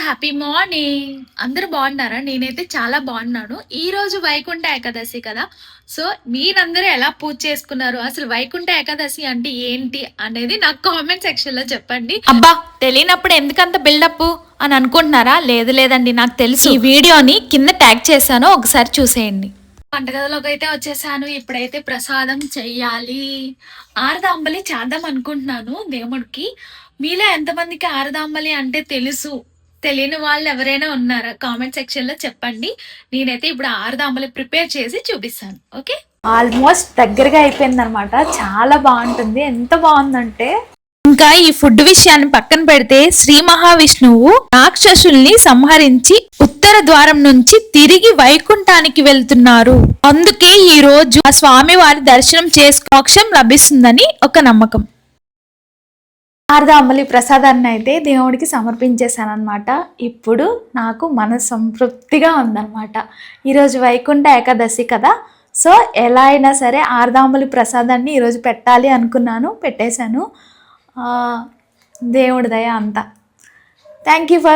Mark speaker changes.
Speaker 1: Happy morning. అందరూ బాగున్నారా? నేనైతే చాలా బాగున్నాను. ఈ రోజు వైకుంఠ ఏకాదశి కదా. సో మీరందరూ ఎలా పూజ చేసుకున్నారు, అసలు వైకుంఠ ఏకాదశి అంటే ఏంటి అనేది నాకు కామెంట్ సెక్షన్ లో చెప్పండి.
Speaker 2: అబ్బా, తెలియనప్పుడు ఎందుకంత బిల్డప్ అని అనుకుంటున్నారా? లేదండి, నాకు తెలుసు. ఈ వీడియోని కింద ట్యాగ్ చేశాను, ఒకసారి చూసేయండి.
Speaker 1: వంటగదిలోకి అయితే వచ్చేసాను. ఇప్పుడైతే ప్రసాదం చెయ్యాలి. ఆరదాంబలి చేద్దాం అనుకుంటున్నాను దేవుడికి. మీలో ఎంతమందికి ఆరదాంబలి అంటే తెలుసు, తెలియని వాళ్ళు ఎవరైనా ఉన్నారా? కామెంట్ సెక్షన్ లో చెప్పండి. నేనైతే ఇప్పుడు ఆరదాంబలి ప్రిపేర్ చేసి చూపిస్తాను. ఓకే,
Speaker 2: ఆల్మోస్ట్ దగ్గరగా అయిపోయింది అనమాట. చాలా బాగుంటుంది. ఎంత బాగుందంటే, ఇంకా ఈ ఫుడ్ విషయాన్ని పక్కన పెడితే శ్రీ మహావిష్ణువు రాక్షసుల్ని సంహరించి ఉత్తర ద్వారం నుంచి తిరిగి వైకుంఠానికి వెళ్తున్నారు. అందుకే ఈ రోజు ఆ స్వామి వారి దర్శనం చేసుకు మోక్షం లభిస్తుందని ఒక నమ్మకం. ఆరదాంబలి ప్రసాదాన్ని అయితే దేవుడికి సమర్పించేశాను అనమాట. ఇప్పుడు నాకు మనసంతృప్తిగా ఉందన్నమాట. ఈరోజు వైకుంఠ ఏకాదశి కదా. సో ఎలా అయినా సరే ఆరదాంబలి ప్రసాదాన్ని ఈరోజు పెట్టాలి అనుకున్నాను, పెట్టేశాను. దేవుడి దయ అంతా. Thank you for